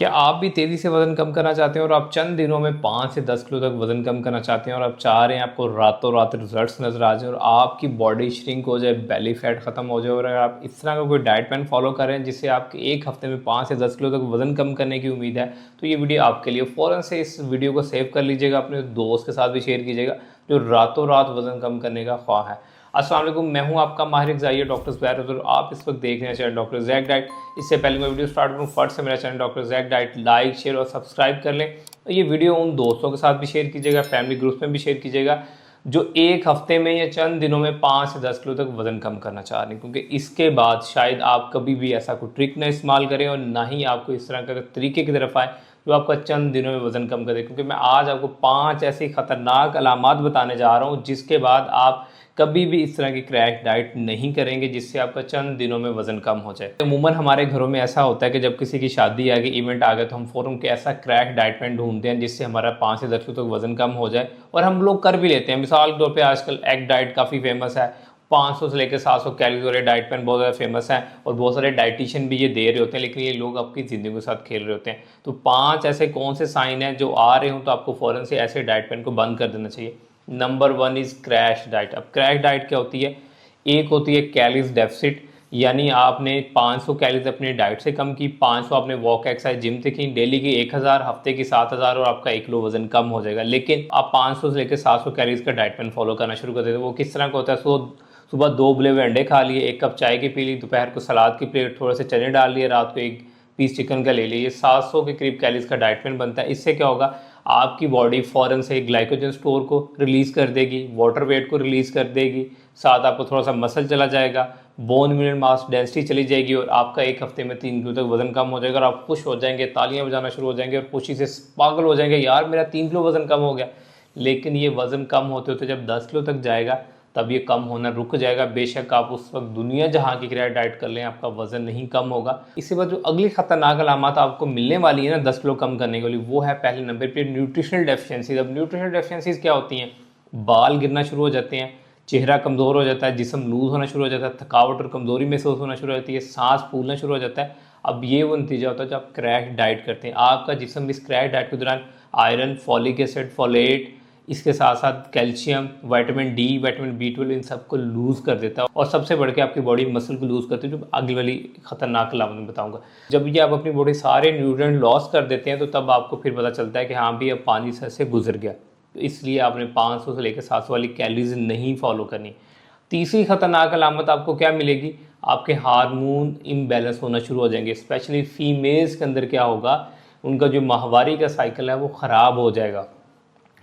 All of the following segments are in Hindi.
क्या आप भी तेज़ी से वज़न कम करना चाहते हैं और आप चंद दिनों में 5 से 10 किलो तक वज़न कम करना चाहते हैं और आप चाह रहे हैं आपको रातों रात रिजल्ट्स नज़र आ जाए और आपकी बॉडी श्रिंक हो जाए, बेली फैट ख़त्म हो जाए और अगर आप इस तरह का कोई डाइट प्लान फॉलो कर रहे हैं जिससे आपके एक हफ्ते में 5 से 10 किलो तक वज़न कम करने की उम्मीद है, तो ये वीडियो आपके लिए। फ़ौरन से इस वीडियो को सेव कर लीजिएगा, अपने दोस्त के साथ भी शेयर कीजिएगा जो रातों रात वज़न कम करने का ख्वाह है। अस्सलाम वालेकुम, मैं हूं आपका माहिर ग़िज़ाई डॉक्टर ज़ुबैर और आप इस वक्त देख रहे हैं चैनल डॉक्टर ज़ैक डाइट। इससे पहले मैं वीडियो स्टार्ट करूं, फर्स्ट से मेरा channel doctor Zack diet like share और सब्सक्राइब कर लें। ये वीडियो उन दोस्तों के साथ भी शेयर कीजिएगा, फैमिली ग्रुप्स में भी शेयर कीजिएगा जो एक हफ्ते में या चंद दिनों में 5 से 10 किलो तक वज़न कम करना चाह रहे हैं, क्योंकि इसके बाद शायद आप कभी भी ऐसा कोई ट्रिक ना इस्तेमाल करें और ना ही आपको इस तरह का तरीके की तरफ आए जो आपका चंद दिनों में वज़न कम करे। क्योंकि मैं आज आपको 5 ऐसी ख़तरनाक अलामात बताने जा रहा हूँ जिसके बाद आप कभी भी इस तरह की क्रैश डाइट नहीं करेंगे जिससे आपका चंद दिनों में वज़न कम हो जाए। अमूमन हमारे घरों में ऐसा होता है कि जब किसी की शादी आ गई, इवेंट आ गया, तो हम फ़ौरन के ऐसा क्रैश डाइट प्लान ढूंढते हैं जिससे हमारा 5 से 10 किलो तक वज़न कम हो जाए और हम लोग कर भी लेते हैं। मिसाल के तौर पर आजकल एग डाइट काफ़ी फेमस है, 500 से लेकर 700 कैलोरी वाले डाइट प्लान बहुत ज़्यादा फेमस है और बहुत सारे डाइटिशियन भी ये दे रहे होते हैं, लेकिन ये लोग आपकी ज़िंदगी के साथ खेल रहे होते हैं। तो 5 ऐसे कौन से साइन हैं जो आ रहे हों तो आपको फ़ौरन से ऐसे डाइट प्लान को बंद कर देना चाहिए। Number 1 is crash diet. अब क्रैश डाइट क्या होती है? एक होती है कैलोरीज डेफिसिट, यानी आपने 500 कैलोरीज अपनी डाइट से कम की, 500 आपने वॉक एक्सरसाइज जिम से की, डेली की 1000, हफ्ते की 7000 और आपका 1 किलो वजन कम हो जाएगा। लेकिन आप 500 से लेकर 700 कैलोरीज का डाइट प्लान फॉलो करना शुरू कर देते हैं। वो किस तरह का होता है? सुबह 2 उबले हुए अंडे खा लिए, 1 कप चाय की पी ली, दोपहर को सलाद की प्लेट, थोड़े से चने डाल लिए, रात को 1 पीस चिकन का ले लिए। 700 के करीब कैलोरीज का डाइट प्लान बनता है। इससे क्या होगा? आपकी बॉडी फ़ौरन से ग्लाइकोजन स्टोर को रिलीज़ कर देगी, वाटर वेट को रिलीज़ कर देगी, साथ आपको थोड़ा सा मसल चला जाएगा, बोन मिनरल मास डेंसिटी चली जाएगी और आपका एक हफ्ते में 3 किलो तक वज़न कम हो जाएगा और आप खुश हो जाएंगे, तालियां बजाना शुरू हो जाएंगे और खुशी से पागल हो जाएंगे, यार मेरा 3 किलो वज़न कम हो गया। लेकिन ये वज़न कम होते होते जब 10 किलो तक जाएगा तब ये कम होना रुक जाएगा। बेशक आप उस वक्त दुनिया जहाँ की क्रैश डाइट कर लें, आपका वज़न नहीं कम होगा। इसके बाद जो अगली खतरनाक अलामत आपको मिलने वाली है ना 10 किलो कम करने के लिए, वो है पहले नंबर पे न्यूट्रिशनल डेफिशिएंसीज। अब न्यूट्रिशनल डेफिशिएंसीज क्या होती हैं? बाल गिरना शुरू हो जाते हैं, चेहरा कमज़ोर हो जाता है, जिस्म लूज़ होना शुरू हो जाता है, थकावट और कमज़ोरी महसूस होना शुरू हो जाती है, सांस फूलना शुरू हो जाता है। अब ये वो नतीजा होता है जब आप क्रैश डाइट करते हैं। आपका जिस्म इस क्रैश डाइट के दौरान आयरन, फॉलिक एसिड, फोलेट, इसके साथ साथ calcium, vitamin D, vitamin B12 इन सबको लूज़ कर देता है और सबसे बढ़ के आपकी बॉडी मसल को लूज़ करती है, जो अगली वाली खतरनाक अलामत में बताऊंगा। जब ये आप अपनी बॉडी सारे न्यूट्रिएंट लॉस कर देते हैं तो तब आपको फिर पता चलता है कि हाँ भी अब पानी से गुजर गया। तो इसलिए आपने 500 से लेकर 700 वाली कैलोरीज नहीं फॉलो करनी। तीसरी खतरनाक अलामत आपको क्या मिलेगी? आपके हार्मोन इम्बैलेंस होना शुरू हो जाएंगे। स्पेशली फीमेल्स के अंदर क्या होगा? उनका जो माहवारी का साइकिल है वो ख़राब हो जाएगा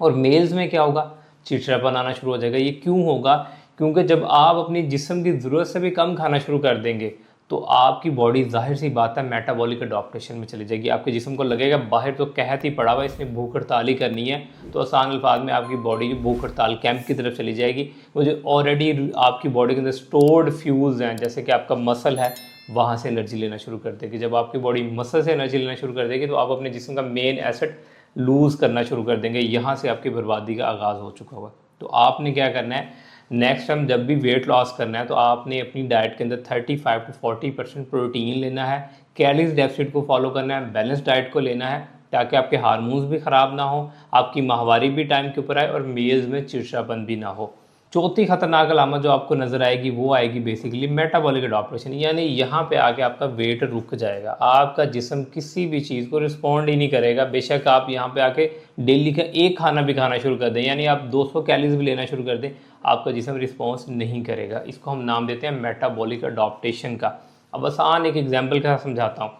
और मेल्स में क्या होगा? चिड़चिड़ापन आना शुरू हो जाएगा। ये क्यों होगा? क्योंकि जब आप अपनी जिस्म की ज़रूरत से भी कम खाना शुरू कर देंगे तो आपकी बॉडी जाहिर सी बात है मेटाबॉलिक अडॉप्टेशन में चली जाएगी। आपके जिस्म को लगेगा बाहर तो कहत ही पड़ा हुआ, इसने भूख हड़ताल ही करनी है, तो आसान अल्फाज में आपकी बॉडी भूख हड़ताल कैंप की तरफ चली जाएगी। वो जो ऑलरेडी आपकी बॉडी के अंदर स्टोर्ड फ्यूल्स हैं, जैसे कि आपका मसल है, वहाँ से एनर्जी लेना शुरू कर देगी। जब आपकी बॉडी मसल से एनर्जी लेना शुरू कर देगी तो आप अपने जिस्म का मेन एसेट लूज़ करना शुरू कर देंगे। यहाँ से आपकी बर्बादी का आगाज़ हो चुका होगा। तो आपने क्या करना है? नेक्स्ट टाइम जब भी वेट लॉस करना है तो आपने अपनी डाइट के अंदर 35 से 40% प्रोटीन लेना है, कैलोरीज डेफिसिट को फॉलो करना है, बैलेंस डाइट को लेना है ताकि आपके हार्मोन्स भी ख़राब ना हो, आपकी माहवारी भी टाइम के ऊपर आए और मेल्स में चिड़चिड़ापन भी ना हो। चौथी खतरनाक अलामत जो आपको नज़र आएगी वो आएगी बेसिकली मेटाबॉलिक अडॉप्टेशन, यानी यहाँ पे आके आपका वेट रुक जाएगा। आपका जिस्म किसी भी चीज़ को रिस्पॉन्ड ही नहीं करेगा। बेशक आप यहाँ पे आके डेली का एक खाना भी खाना शुरू कर दें, यानी आप 200 कैलोरीज भी लेना शुरू कर दें, आपका जिस्म रिस्पॉन्स नहीं करेगा। इसको हम नाम देते हैं मेटाबॉलिक अडॉप्टेशन का। अब आसान एक एग्जाम्पल के साथ समझाता हूँ।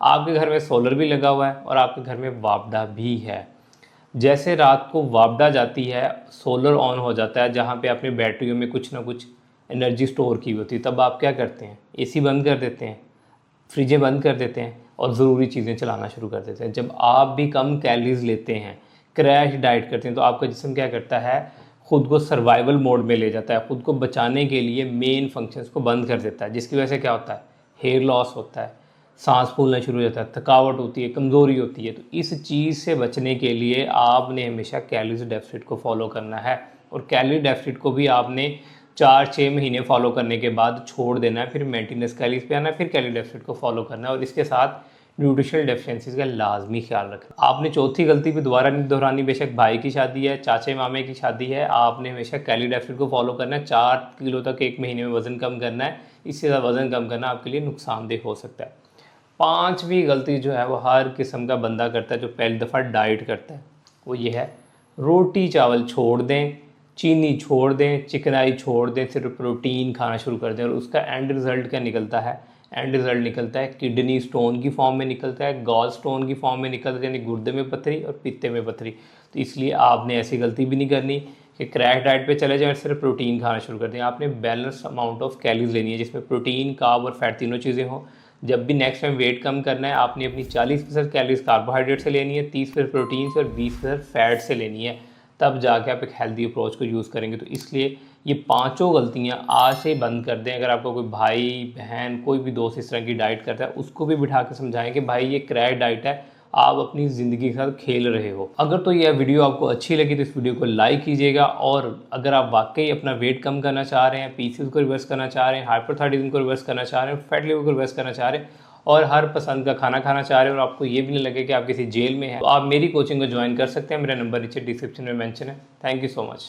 आपके घर में सोलर भी लगा हुआ है और आपके घर में वापडा भी है। जैसे रात को वापडा जाती है, सोलर ऑन हो जाता है, जहाँ पे अपनी बैटरियों में कुछ ना कुछ एनर्जी स्टोर की होती है, तब आप क्या करते हैं? एसी बंद कर देते हैं, फ्रिजें बंद कर देते हैं और ज़रूरी चीज़ें चलाना शुरू कर देते हैं। जब आप भी कम कैलोरीज लेते हैं, क्रैश डाइट करते हैं, तो आपका जिस्म क्या करता है? ख़ुद को सर्वाइवल मोड में ले जाता है, ख़ुद को बचाने के लिए मेन फंक्शंस को बंद कर देता है, जिसकी वजह से क्या होता है? हेयर लॉस होता है, सांस फूलना शुरू हो जाता है, थकावट होती है, कमज़ोरी होती है। तो इस चीज़ से बचने के लिए आपने हमेशा कैलोरीज डेफिसिट को फॉलो करना है और कैलोरी डेफिसिट को भी आपने 4-6 महीने फॉलो करने के बाद छोड़ देना है, फिर मेंटेनेंस कैलोरीज पे आना है, फिर कैलोरी डेफिसिट को फॉलो करना है। और इसके साथ न्यूट्रिशनल डेफिशिएंसीज का लाजमी ख्याल रखें। आपने चौथी गलती भी दोबारा नहीं दोहरानी। बेशक भाई की शादी है, चाचे मामे की शादी है, आपने हमेशा कैलोरी डेफिसिट को फॉलो करना है। 4 किलो तक एक महीने में वज़न कम करना है। इससे ज़्यादा वज़न कम करना आपके लिए नुकसानदेह हो सकता है। 5वीं गलती जो है वो हर किस्म का बंदा करता है जो पहली दफ़ा डाइट करता है, वो ये है रोटी चावल छोड़ दें, चीनी छोड़ दें, चिकनाई छोड़ दें, सिर्फ प्रोटीन खाना शुरू कर दें। और उसका एंड रिज़ल्ट क्या निकलता है? एंड रिज़ल्ट निकलता है किडनी स्टोन की फॉर्म में निकलता है, गॉल स्टोन की फॉर्म में निकलता है, यानी गुर्दे में पथरी और पित्ते में पथरी। तो इसलिए आपने ऐसी गलती भी नहीं करनी कि क्रैश डाइट पे चले जाएं और सिर्फ प्रोटीन खाना शुरू कर दें। आपने बैलेंस अमाउंट ऑफ कैलोरीज लेनी है जिसमें प्रोटीन, कार्ब और फैट तीनों चीज़ें हों। जब भी नेक्स्ट टाइम वेट कम करना है, आपने अपनी 40% कैलोरीज कार्बोहाइड्रेट से लेनी है, 30% प्रोटीन से और 20% फैट से लेनी है। तब जाके आप एक हेल्दी अप्रोच को यूज़ करेंगे। तो इसलिए ये पांचों गलतियाँ आज से बंद कर दें। अगर आपका कोई भाई बहन कोई भी दोस्त इस तरह की डाइट करता है, उसको भी बिठा के समझाएं कि भाई ये क्रैश डाइट है, आप अपनी ज़िंदगी के साथ खेल रहे हो। अगर तो यह वीडियो आपको अच्छी लगी तो इस वीडियो को लाइक कीजिएगा। और अगर आप वाकई अपना वेट कम करना चाह रहे हैं, पीसीओएस को रिवर्स करना चाह रहे हैं, हाइपरथायराइडिज्म को रिवर्स करना चाह रहे हैं, फैट लिवर को रिवर्स करना चाह रहे हैं और हर पसंद का खाना खाना चाह रहे हैं और आपको ये भी नहीं लगे कि आप किसी जेल में हैं, तो आप मेरी कोचिंग को ज्वाइन कर सकते हैं। मेरा नंबर नीचे डिस्क्रिप्शन में मेंशन है। Thank you so much.